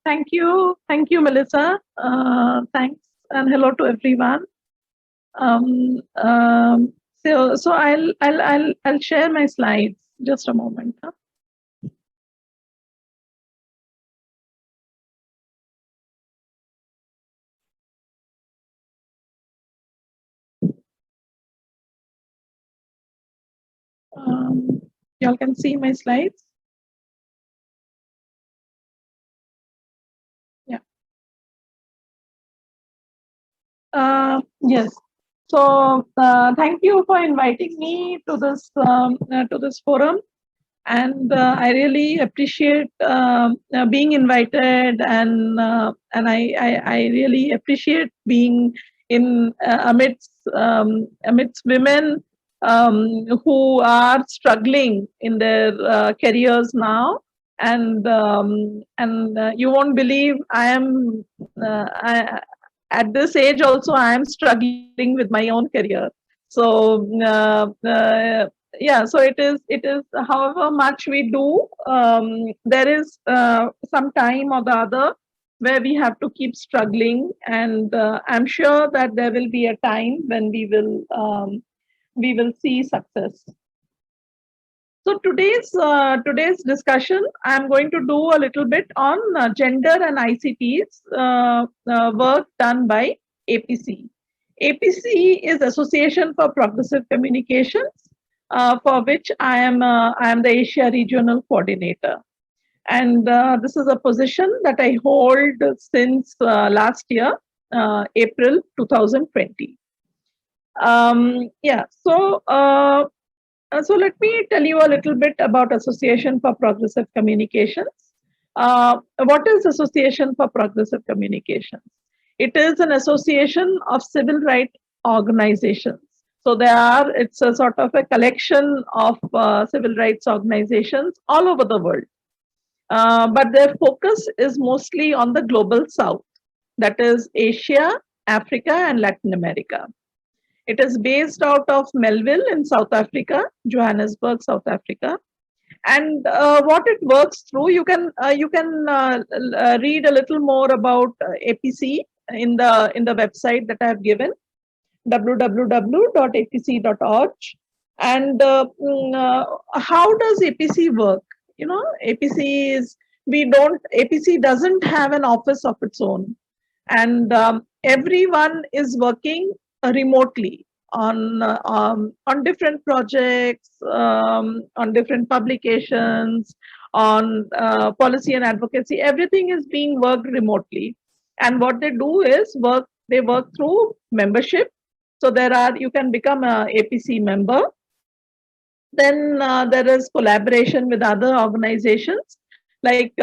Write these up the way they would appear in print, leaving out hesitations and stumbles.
Thank you, Melissa. Thanks and hello to everyone. Um, um, so I'll share my slides. Just a moment. Huh? Y'all can see my slides. Yeah. Yes. So thank you for inviting me to this forum, and I really appreciate being invited, and I really appreciate being in amidst women who are struggling in their careers now, and you won't believe at this age also I am struggling with my own career. So yeah, so it is however much we do, there is some time or the other where we have to keep struggling, and I'm sure that there will be a time when we will see success. So today's discussion, I'm going to do a little bit on gender and ICT's work done by APC. APC is Association for Progressive Communications, for which I am the Asia Regional Coordinator, and this is a position that I hold since last year, April 2020. Yeah, so let me tell you a little bit about Association for Progressive Communications. What is Association for Progressive Communications? It is an association of civil rights organizations. So it's a sort of a collection of civil rights organizations all over the world. But their focus is mostly on the global south, that is Asia, Africa, and Latin America. It is based out of Melville in South Africa, Johannesburg, South Africa. And what it works through, you can read a little more about APC in the website that I have given, www.apc.org. And how does APC work? You know, APC doesn't have an office of its own, and everyone is working remotely on different projects, on different publications, on policy and advocacy. Everything is being worked remotely, and what they do is they work through membership. So you can become a APC member. Then there is collaboration with other organizations. Like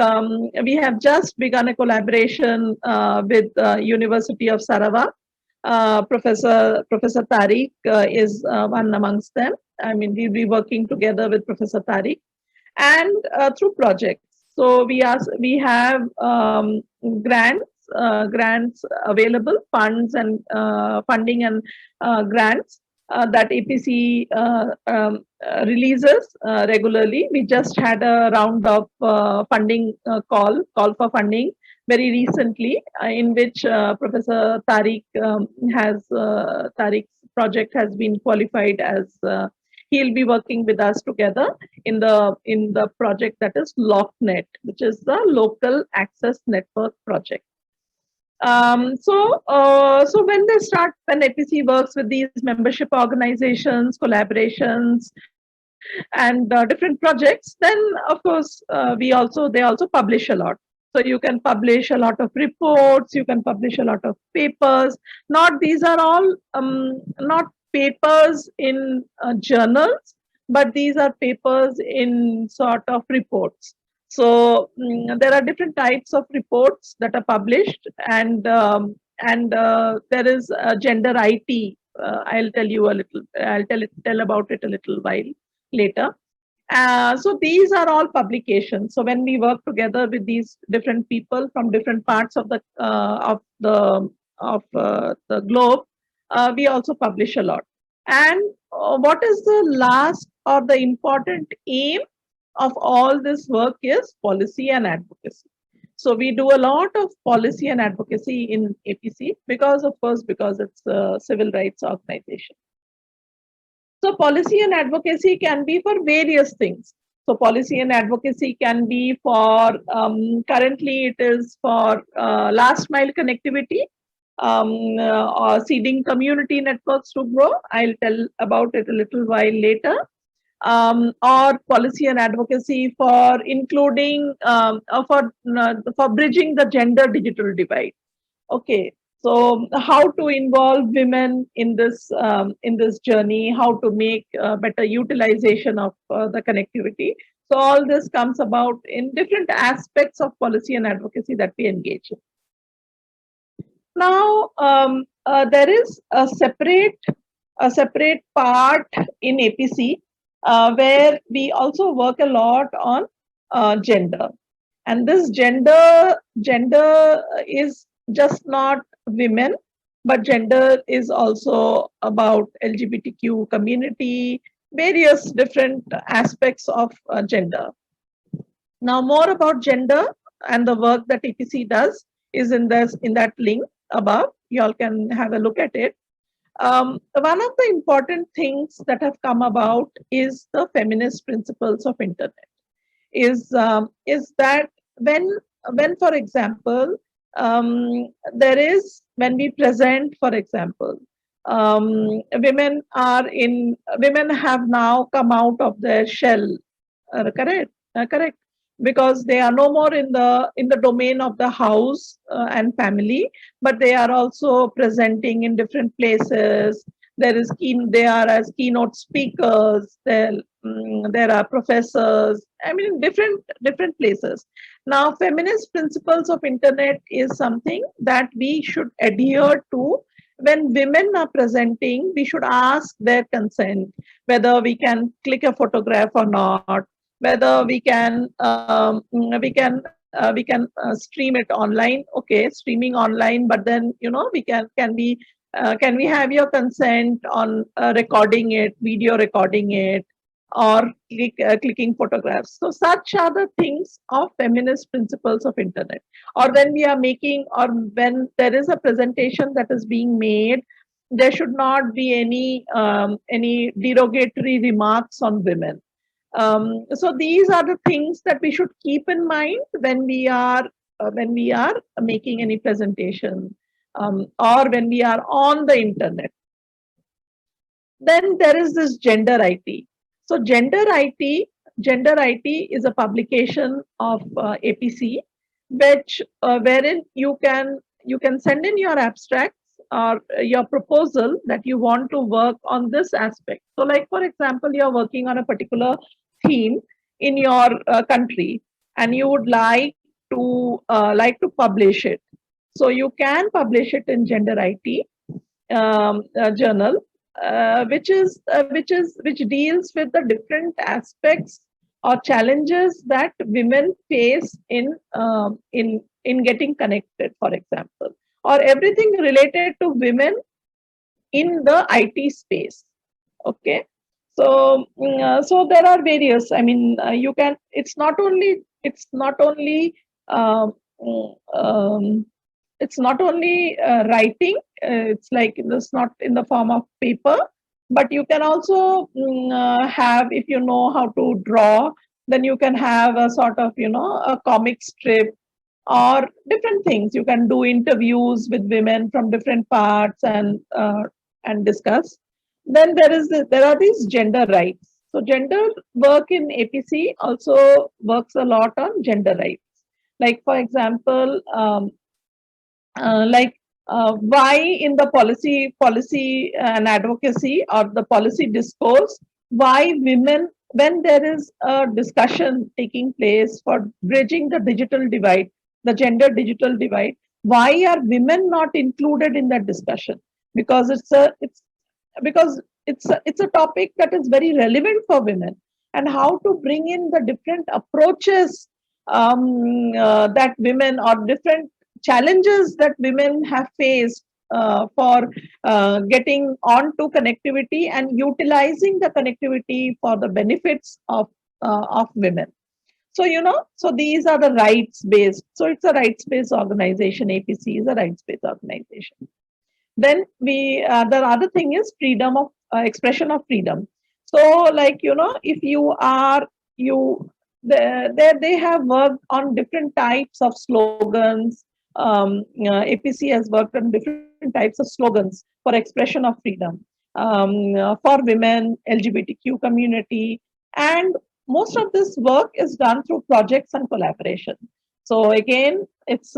we have just begun a collaboration with University of Sarawak. Professor Tariq is one amongst them. I mean, we'll be working together with Professor Tariq, and through projects. So we have grants available, funds and funding and grants that APC releases regularly. We just had a round of funding call for funding very recently, in which Professor Tariq Tariq's project has been qualified as he'll be working with us together in the project that is LockNet, which is the Local Access Network project. So when APC works with these membership organizations, collaborations, and different projects, then of course they also publish a lot. So you can publish a lot of reports, you can publish a lot of papers. These are all not papers in journals, but these are papers in sort of reports. So there are different types of reports that are published, and there is gender IT. I'll tell about it a little while later. So these are all publications. So when we work together with these different people from different parts of the globe, we also publish a lot. And what is the last or the important aim of all this work is policy and advocacy. So we do a lot of policy and advocacy in APC because, of course, because it's a civil rights organization. So policy and advocacy can be for various things. So policy and advocacy can be for, currently it is for last mile connectivity, or seeding community networks to grow. I'll tell about it a little while later. Or policy and advocacy for including, for bridging the gender digital divide. Okay, so how to involve women in this journey, how to make better utilization of the connectivity. So all this comes about in different aspects of policy and advocacy that we engage in. Now, there is a separate part in APC where we also work a lot on gender, and this gender is just not women, but gender is also about LGBTQ community, various different aspects of gender. Now, more about gender and the work that APC does is in that link above. You all can have a look at it. One of the important things that have come about is the feminist principles of internet. Is that when for example, when we present, for example, women have now come out of their shell, correct, because they are no more in the domain of the house and family, but they are also presenting in different places. They are as keynote speakers. There are professors. I mean, different places. Now, feminist principles of internet is something that we should adhere to. When women are presenting, we should ask their consent, whether we can click a photograph or not, whether we can stream it online. Okay, streaming online, but then can we have your consent on recording it, video recording it, or clicking photographs? So such are the things of feminist principles of internet. Or when we are making, or when there is a presentation that is being made, there should not be any derogatory remarks on women. So these are the things that we should keep in mind when we are making any presentation, or when we are on the internet. Then there is this Gender IT. So Gender IT is a publication of APC, wherein you can send in your abstracts or your proposal that you want to work on this aspect. So, like for example, you are working on a particular theme in your country, and you would like to publish it. So you can publish it in Gender IT journal, which deals with the different aspects or challenges that women face in getting connected, for example, or everything related to women in the IT space. Okay, so there are various. I mean, you can. It's not only writing. It's like it's not in the form of paper, but you can also have, if you know how to draw, then you can have a sort of a comic strip or different things. You can do interviews with women from different parts and discuss. Then there are these gender rights. So gender work in APC also works a lot on gender rights. Like for example, why in the policy and advocacy or the policy discourse, why women, when there is a discussion taking place for bridging the digital divide, the gender digital divide, why are women not included in that discussion? Because it's a topic that is very relevant for women, and how to bring in the different approaches that women, or different challenges that women have faced for getting onto connectivity and utilizing the connectivity for the benefits of women. So, so these are the rights-based. So it's a rights-based organization. APC is a rights-based organization. Then the other thing is freedom of expression of freedom. So, like, if you are, they have worked on different types of slogans. APC has worked on different types of slogans for expression of freedom for women, LGBTQ community, and most of this work is done through projects and collaboration. So again, it's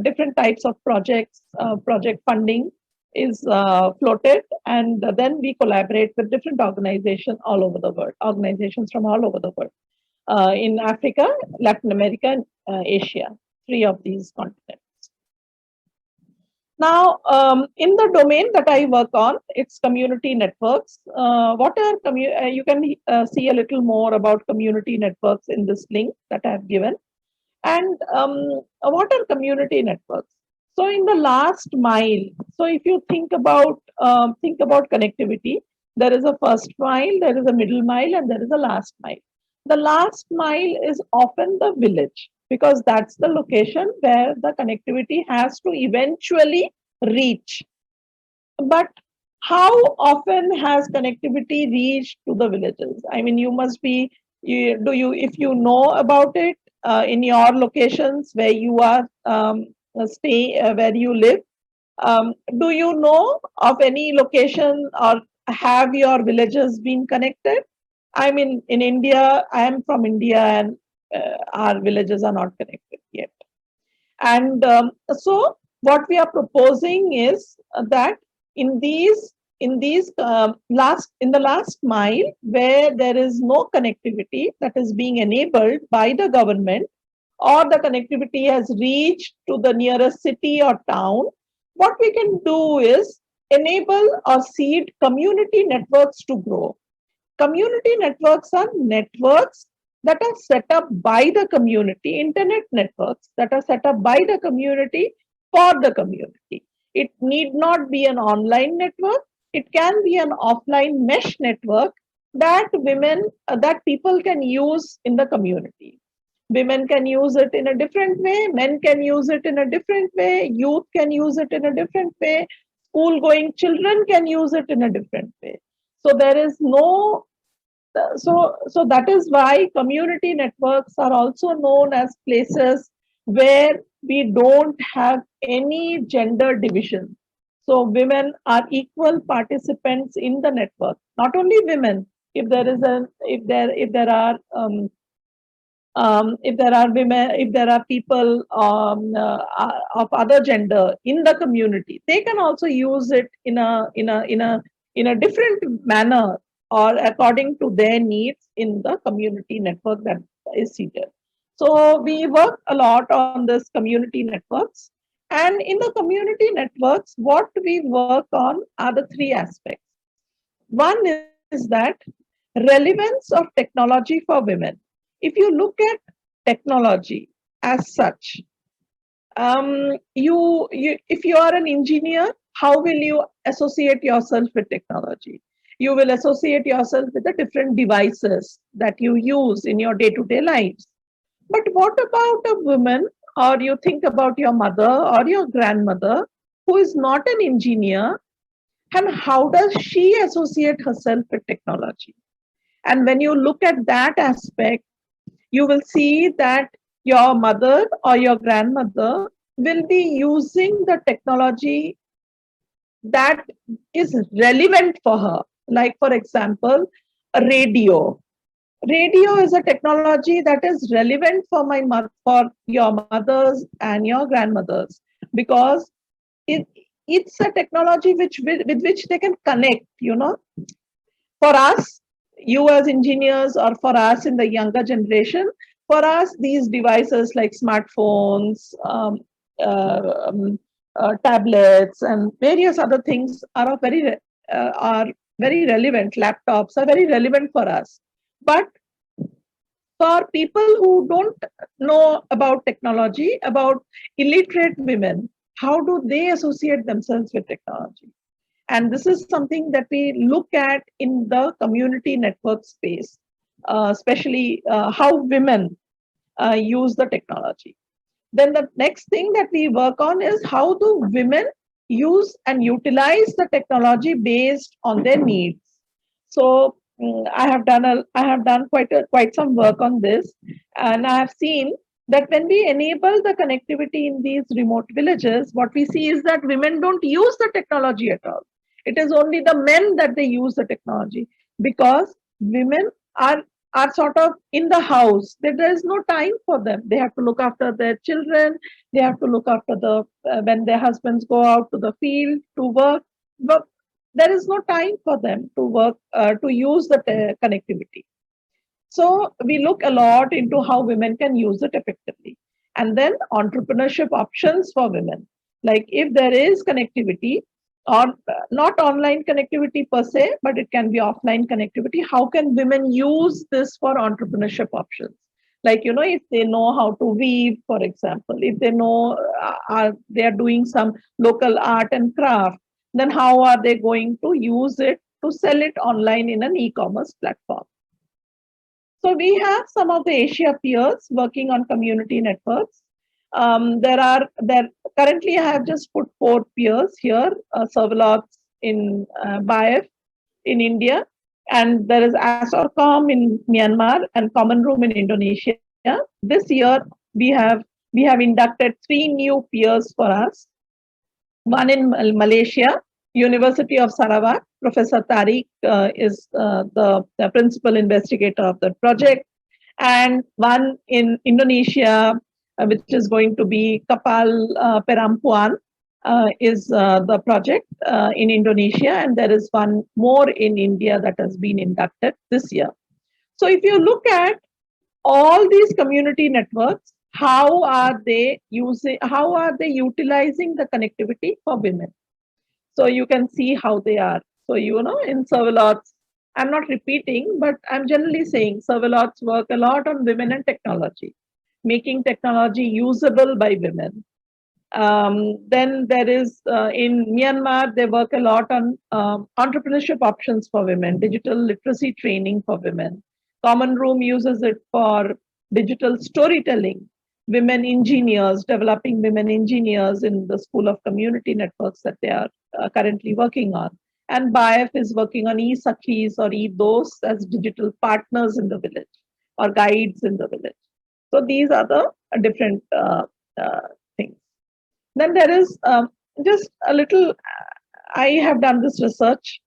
different types of projects, project funding is floated, and then we collaborate with different organizations all over the world, organizations from all over the world, in Africa, Latin America, and Asia, three of these continents. Now, in the domain that I work on, it's community networks. You can see a little more about community networks in this link that I have given. And what are community networks? So in the last mile, so if you think about connectivity, there is a first mile, there is a middle mile, and there is a last mile. The last mile is often the village, because that's the location where the connectivity has to eventually reach. But how often has connectivity reached to the villages? I mean, if you know about it in your locations where you are where you live, do you know of any location, or have your villages been connected? I mean, in India, I am from India, and our villages are not connected yet. And so what we are proposing is that in the last mile, where there is no connectivity that is being enabled by the government, or the connectivity has reached to the nearest city or town, what we can do is enable or seed community networks to grow. Community networks are networks that are set up by the community, internet networks that are set up by the community for the community. It need not be an online network. It can be an offline mesh network that people can use in the community. Women can use it in a different way. Men can use it in a different way. Youth can use it in a different way. School-going children can use it in a different way. So there is no so that is why community networks are also known as places where we don't have any gender division. So women are equal participants in the network. Not only women, if there are women, if there are people of other gender in the community, they can also use it in a different manner, or according to their needs in the community network that is seated. So we work a lot on this community networks. And in the community networks, what we work on are the three aspects. One is that relevance of technology for women. If you look at technology as such, if you are an engineer, how will you associate yourself with technology? You will associate yourself with the different devices that you use in your day-to-day lives. But what about a woman, or you think about your mother or your grandmother, who is not an engineer, and how does she associate herself with technology? And when you look at that aspect, you will see that your mother or your grandmother will be using the technology that is relevant for her. Like, for example, a radio. Radio is a technology that is relevant for your mothers and your grandmothers, because it's a technology with which they can connect. For us, you as engineers, or for us in the younger generation, for us, these devices like smartphones, uh, um, tablets, and various other things are very relevant. Laptops are very relevant for us. But for people who don't know about technology, about illiterate women, how do they associate themselves with technology? And this is something that we look at in the community network space, especially how women use the technology. Then the next thing that we work on is how do women use and utilize the technology based on their needs. So I have done quite some work on this, and I have seen that when we enable the connectivity in these remote villages, what we see is that women don't use the technology at all. It is only the men that they use the technology, because women are are sort of in the house. There is no time for them. They have to look after their children. They have to look after the when their husbands go out to the field to work. But there is no time for them to work to use the connectivity. So we look a lot into how women can use it effectively. And then entrepreneurship options for women. Like if there is connectivity, or not online connectivity per se, but it can be offline connectivity, how can women use this for entrepreneurship options? Like, if they know how to weave, for example, if they know they are doing some local art and craft, then how are they going to use it to sell it online in an e-commerce platform? So we have some of the Asia peers working on community networks. There currently I have just put 4 peers here, Serverlots in Baef in India, and there is Asorcom in Myanmar and Common Room in Indonesia. This year we have inducted 3 new peers for us. One in Malaysia, University of Sarawak. Professor Tariq is the principal investigator of the project, and one in Indonesia, which is going to be Kapal Perampuan, is the project in Indonesia, and there is one more in India that has been inducted this year. So if you look at all these community networks, how are they utilizing the connectivity for women? So you can see how they are. So, in Serverlots, I'm not repeating, but I'm generally saying Serverlots work a lot on women and technology, making technology usable by women. Then there is in Myanmar, they work a lot on entrepreneurship options for women, digital literacy training for women. Common Room uses it for digital storytelling, women engineers, developing women engineers in the School of Community Networks that they are currently working on. And BIF is working on e-Sakhis or e-Dosts as digital partners in the village or guides in the village. So these are the different things. Then there is just a little, I have done this research.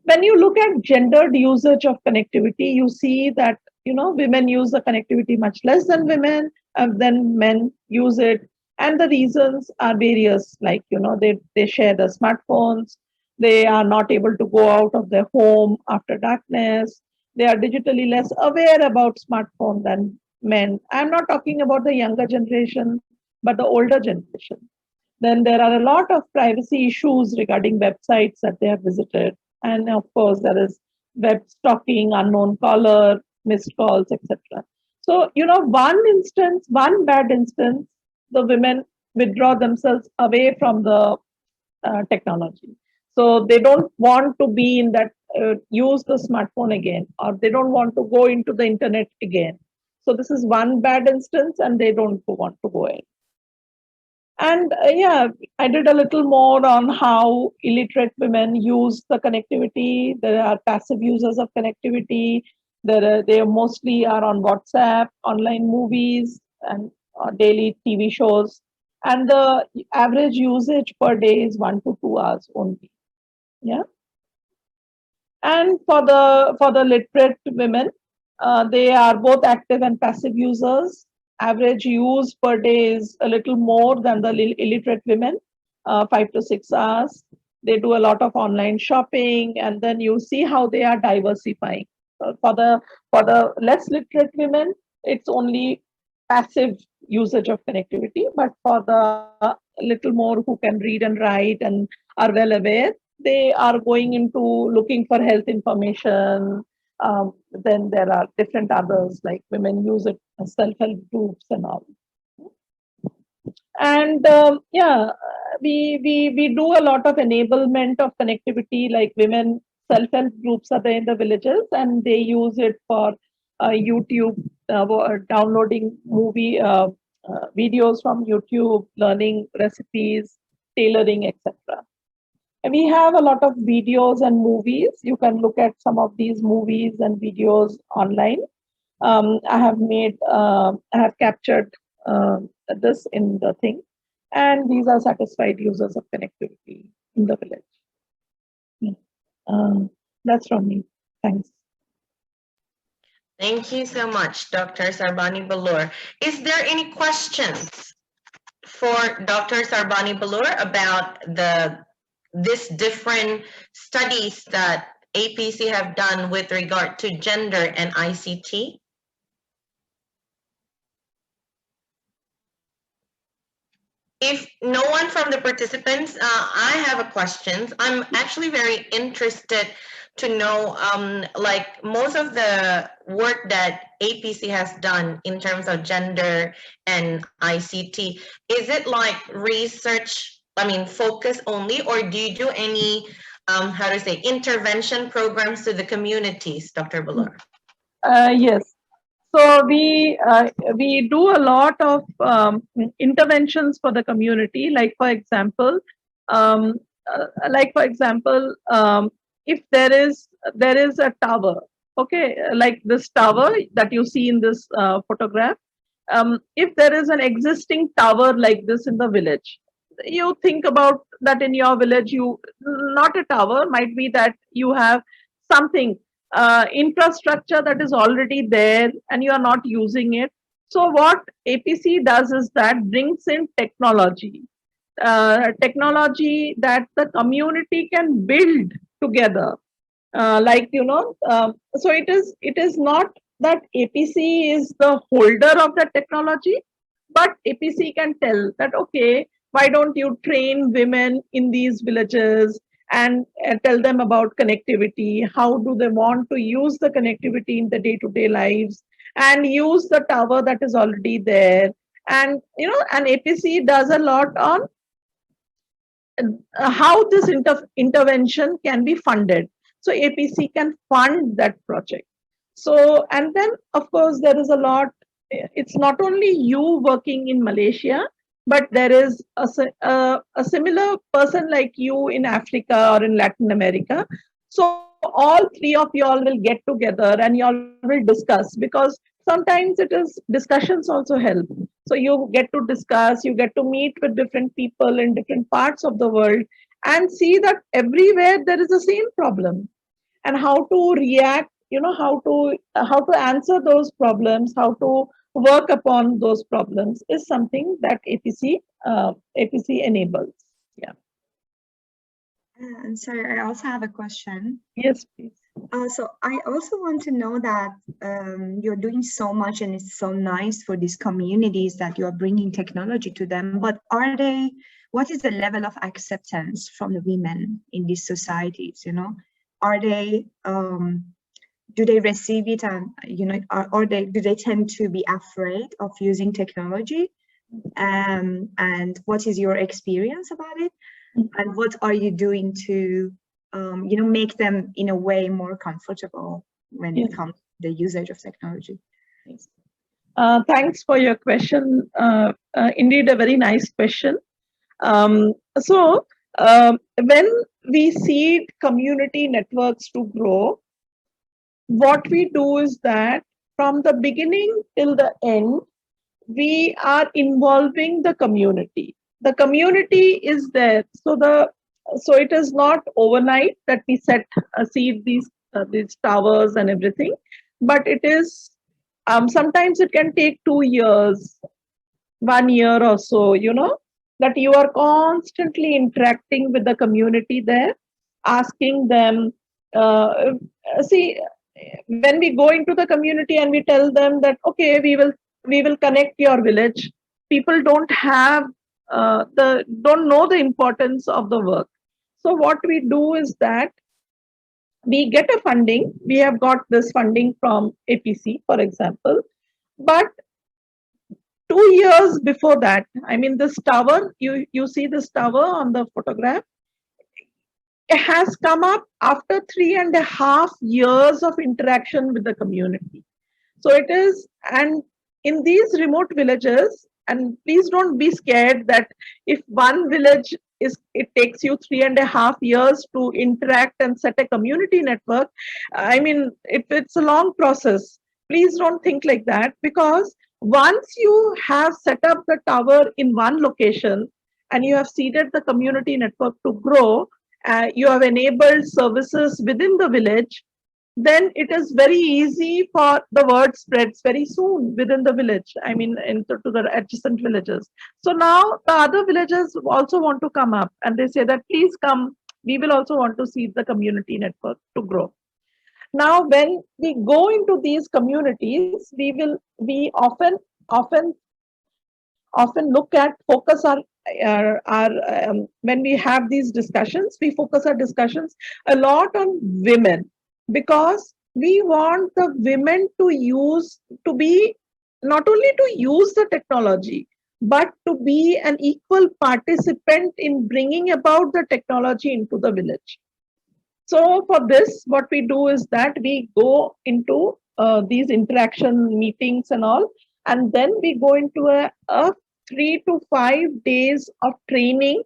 When you look at gendered usage of connectivity, you see that, women use the connectivity much less than men use it. And the reasons are various, like, they share the smartphones, they are not able to go out of their home after darkness, they are digitally less aware about smartphone than men. I'm not talking about the younger generation, but the older generation. Then there are a lot of privacy issues regarding websites that they have visited. And of course, there is web stalking, unknown caller, missed calls, etc. So, one bad instance, the women withdraw themselves away from the technology. So they don't want to be in that, use the smartphone again, or they don't want to go into the internet again. So this is one bad instance, and they don't want to go in. And I did a little more on how illiterate women use the connectivity. There are passive users of connectivity. They mostly are on WhatsApp, online movies, and daily TV shows. And the average usage per day is 1 to 2 hours only. Yeah. And for the literate women, they are both active and passive users. Average use per day is a little more than the illiterate women, 5 to 6 hours. They do a lot of online shopping, and then you see how they are diversifying. For the less literate women, it's only passive usage of connectivity, but for the little more who can read and write and are well aware, they are going into looking for health information. Then there are different others, like women use it as self-help groups and all. And we do a lot of enablement of connectivity, like women self-help groups are there in the villages, and they use it for YouTube downloading movie videos from YouTube, learning recipes, tailoring, etc. And we have a lot of videos and movies. You can look at some of these movies and videos online. I have captured this in the thing, and these are satisfied users of connectivity in the village. That's from me. Thanks. Thank you so much, Dr. Sarbani Belur. Is there any questions for Dr. Sarbani Belur about this different studies that APC have done with regard to gender and ICT? If no one from the participants, I have a question. I'm actually very interested to know, like most of the work that APC has done in terms of gender and ICT, is it like research, focus only, or do you do any, intervention programs to the communities, Dr. Belur? Yes. So we do a lot of interventions for the community. Like for example, if there is a tower, okay, like this tower that you see in this photograph. If there is an existing tower like this in the village, you think about that in your village. You not a tower, might be that you have something infrastructure that is already there and you are not using it. So what APC does is that brings in technology, technology that the community can build together. So it is not that APC is the holder of the technology, but APC can tell that, okay, why don't you train women in these villages and tell them about connectivity? How do they want to use the connectivity in the day-to-day lives, and use the tower that is already there? And and APC does a lot on how this intervention can be funded. So APC can fund that project. So, and then of course there is a lot. It's not only you working in Malaysia, but there is a similar person like you in Africa or in Latin America. So all three of you all will get together and you all will discuss, because sometimes it is discussions also help. So you get to discuss, you get to meet with different people in different parts of the world and see that everywhere there is the same problem, and how to react, how to answer those problems, how to work upon those problems is something that APC enables. Yeah. And sorry, I also have a question. Yes, please. So I also want to know that you're doing so much and it's so nice for these communities that you're bringing technology to them, but what is the level of acceptance from the women in these societies? Are they, do they receive it, and do they tend to be afraid of using technology? And what is your experience about it? And what are you doing to make them in a way more comfortable when it comes to the usage of technology? Yes. Thanks for your question. Indeed, a very nice question. When we seed community networks to grow, what we do is that from the beginning till the end, we are involving the community. The community is there. So it is not overnight that we seed these towers and everything, but it is sometimes it can take 2 years, 1 year or so, that you are constantly interacting with the community there, asking them, see, when we go into the community and we tell them that, okay, we will connect your village, people don't know the importance of the work. So what we do is that we get a funding. We have got this funding from APC, for example, but 2 years before that, this tower, you see this tower on the photograph, it has come up after 3.5 years of interaction with the community. So it is, and in these remote villages, and please don't be scared that if one village is, it takes you 3.5 years to interact and set a community network. I mean, it's a long process. Please don't think like that, because once you have set up the tower in one location and you have seeded the community network to grow, you have enabled services within the village, then it is very easy for the word spreads very soon within the village. I mean, to the adjacent villages. So now the other villages also want to come up and they say that please come, we will also want to see the community network to grow. Now, when we go into these communities, we often look at focus our when we have these discussions, we focus our discussions a lot on women, because we want the women to be not only to use the technology, but to be an equal participant in bringing about the technology into the village. So for this, what we do is that we go into these interaction meetings and all, and then we go into a 3 to 5 days of training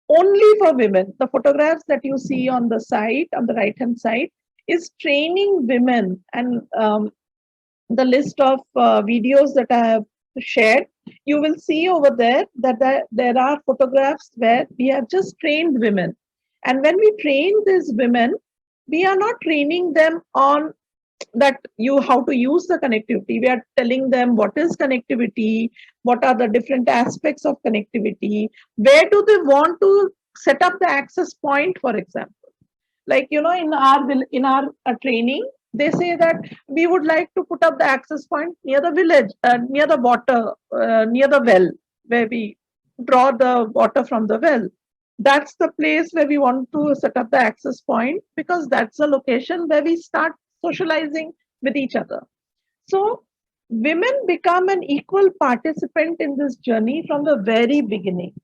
only for women. The photographs that you see on the side, on the right-hand side, is training women, and the list of videos that I have shared, you will see over there that there are photographs where we have just trained women. And when we train these women, we are not training them on that how to use the connectivity. We are telling them what is connectivity, what are the different aspects of connectivity, where do they want to set up the access point, for example. Like, in our training, they say that we would like to put up the access point near the village, near the water, near the well, where we draw the water from the well. That's the place where we want to set up the access point, because that's the location where we start socializing with each other. So women become an equal participant in this journey from the very beginning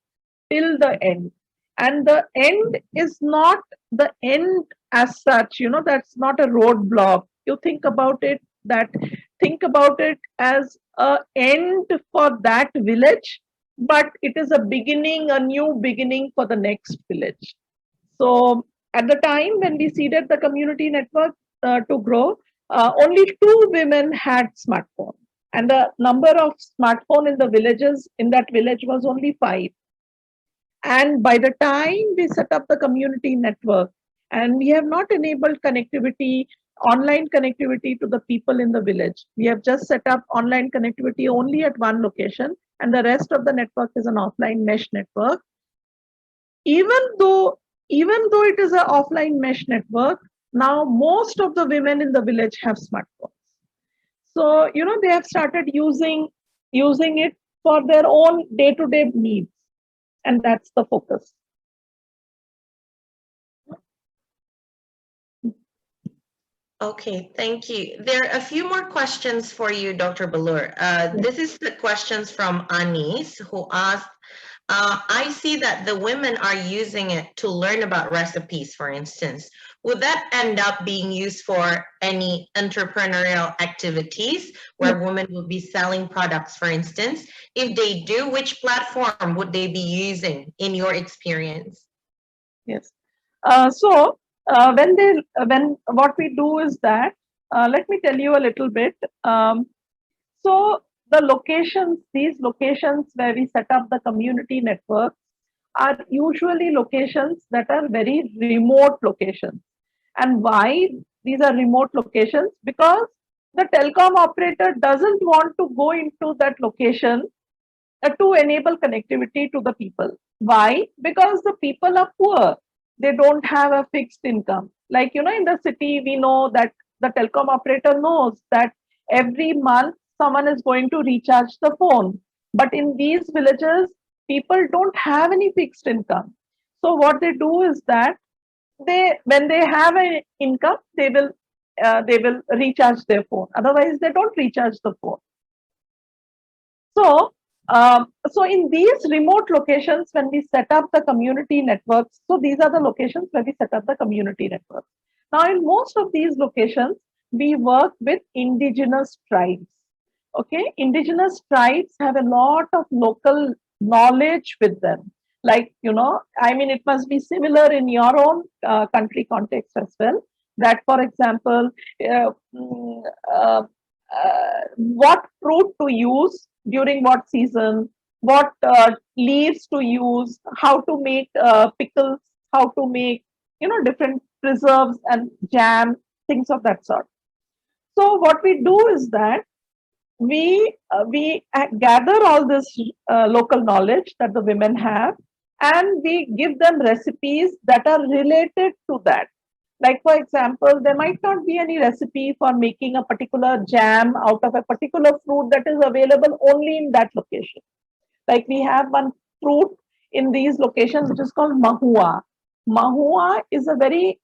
till the end. And the end is not the end as such, that's not a roadblock. You think about it as an end for that village, but it is a beginning, a new beginning for the next village. So at the time when we seeded the community network to grow, only 2 women had smartphone, and the number of smartphone in the villages in that village was only 5. And by the time we set up the community network, and we have not enabled connectivity, online connectivity to the people in the village, we have just set up online connectivity only at one location, and the rest of the network is an offline mesh network. Even though it is an offline mesh network, now most of the women in the village have smartphones. So, they have started using it for their own day-to-day needs. And that's the focus. Okay, thank you. There are a few more questions for you, Dr. Belur. This is the questions from Anis, who asked, I see that the women are using it to learn about recipes, for instance. Would that end up being used for any entrepreneurial activities where women will be selling products, for instance? If they do, which platform would they be using in your experience? Yes. So when what we do is that, let me tell you a little bit. So these locations where we set up the community network are usually locations that are very remote locations. And why these are remote locations? Because the telecom operator doesn't want to go into that location to enable connectivity to the people. Why? Because the people are poor. They don't have a fixed income. Like, in the city, we know that the telecom operator knows that every month someone is going to recharge the phone. But in these villages, people don't have any fixed income. So what they do is that when they have an income, they will recharge their phone. Otherwise, they don't recharge the phone. So in these remote locations, when we set up the community networks, so these are the locations where we set up the community networks. Now, in most of these locations, we work with indigenous tribes. Okay, indigenous tribes have a lot of local knowledge with them. Like, I mean, it must be similar in your own country context as well. That, for example, uh, mm, uh, what fruit to use during what season, what leaves to use, how to make pickles, how to make, different preserves and jam, things of that sort. So what we do is that we gather all this local knowledge that the women have, and we give them recipes that are related to that. Like, for example, there might not be any recipe for making a particular jam out of a particular fruit that is available only in that location. Like, we have one fruit in these locations which is called mahua. Mahua is a very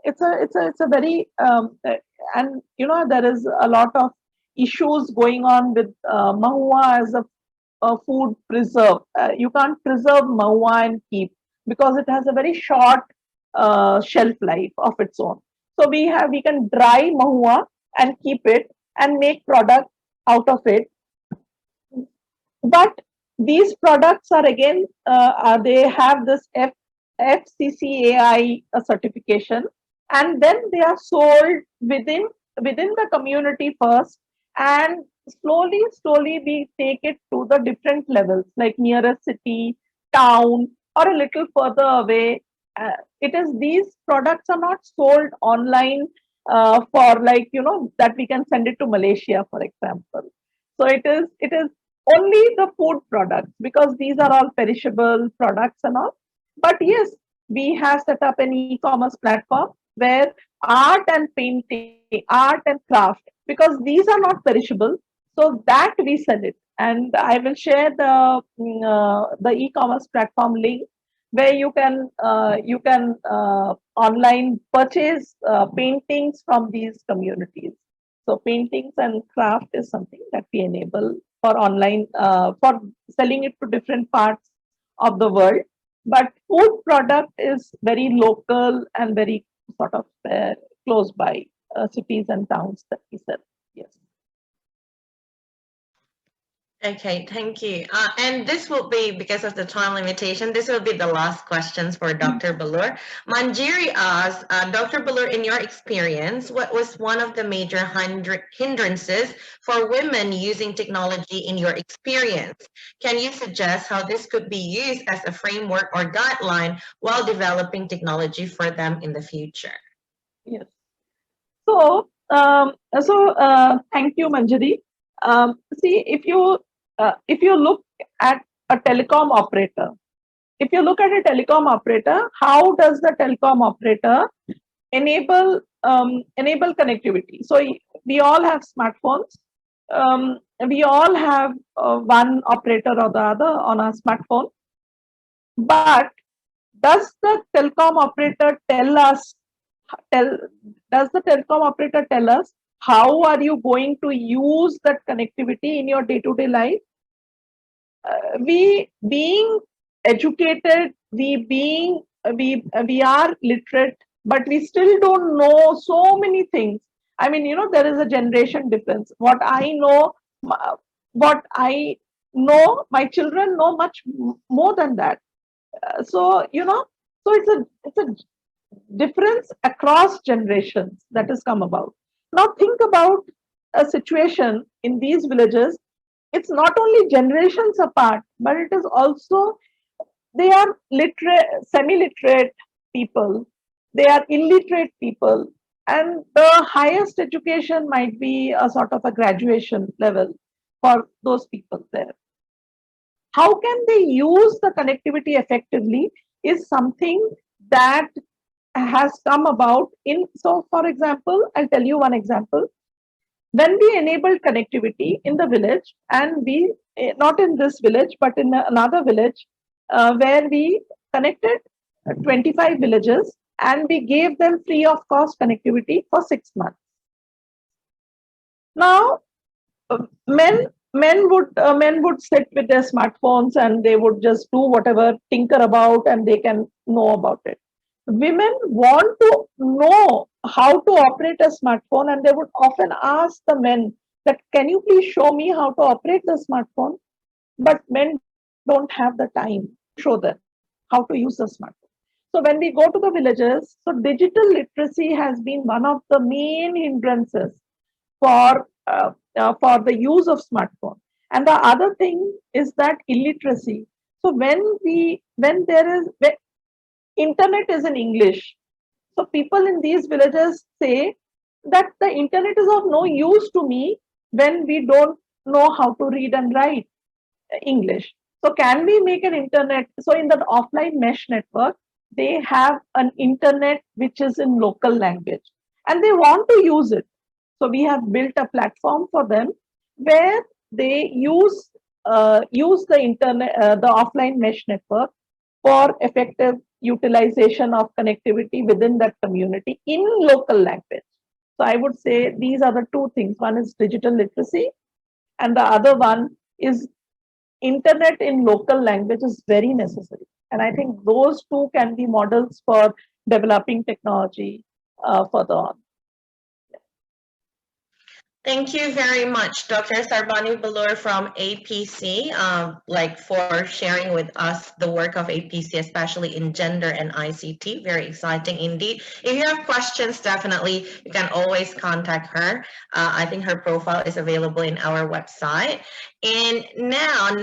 it's a very and there is a lot of issues going on with mahua as a food preserve. You can't preserve mahua and keep, because it has a very short shelf life of its own. So we can dry mahua and keep it and make product out of it. But these products are again they have this FCCAI certification, and then they are sold within the community first, and slowly we take it to the different levels, like near a city, town, or a little further away. It is These products are not sold online for, like, that we can send it to Malaysia, for example. So it is only the food products, because these are all perishable products and all. But yes, we have set up an e-commerce platform where art and painting, art and craft, because these are not perishable, so that we sell it. And I will share the e-commerce platform link, where you can online purchase paintings from these communities. So paintings and craft is something that we enable for online, for selling it to different parts of the world. But food product is very local and very sort of close by cities and towns that we sell. Yes. Okay, thank you. And this will be, because of the time limitation, this will be the last questions for Dr. Belur. Manjiri asks, Dr. Belur, in your experience, what was one of the major hindrances for women using technology in your experience? Can you suggest how this could be used as a framework or guideline while developing technology for them in the future? Yes. So, thank you, Manjari. See, if you look at a telecom operator, how does the telecom operator enable connectivity? So we all have smartphones. We all have one operator or the other on our smartphone. But does the telecom operator tell does the telecom operator tell us how are you going to use that connectivity in your day-to-day life? We being educated, we are literate, but we still don't know so many things. I mean, there is a generation difference. What I know, my children know much more than that. So it's a difference across generations that has come about. Now think about a situation in these villages. It's not only generations apart, but it is also, they are literate, semi-literate people, they are illiterate people, and the highest education might be a sort of a graduation level for those people there. How can they use the connectivity effectively is something that has come about in. So for example, I'll tell you one example. When we enabled connectivity in the village, and we, not in this village, but in another village, where we connected 25 villages, and we gave them free of cost connectivity for 6 months. Now, men would sit with their smartphones, and they would just do whatever, tinker about, and they can know about it. Women want to know how to operate a smartphone, and they would often ask the men that, can you please show me how to operate the smartphone? But men don't have the time to show them how to use the smartphone. So when we go to the villages, so digital literacy has been one of the main hindrances for the use of smartphone. And the other thing is that illiteracy. So when there is when internet is in English, so people in these villages say that the internet is of no use to me when we don't know how to read and write English. So can we make an internet? So in the offline mesh network, they have an internet which is in local language and they want to use it. So we have built a platform for them where they use the internet, the offline mesh network for effective utilization of connectivity within that community in local language. So I would say these are the two things. One is digital literacy, and the other one is internet in local language is very necessary. And I think those two can be models for developing technology further on. Thank you very much, Dr. Sarbani Belur from APC, for sharing with us the work of APC, especially in gender and ICT. Very exciting indeed. If you have questions, definitely you can always contact her. I think her profile is available in our website. And now,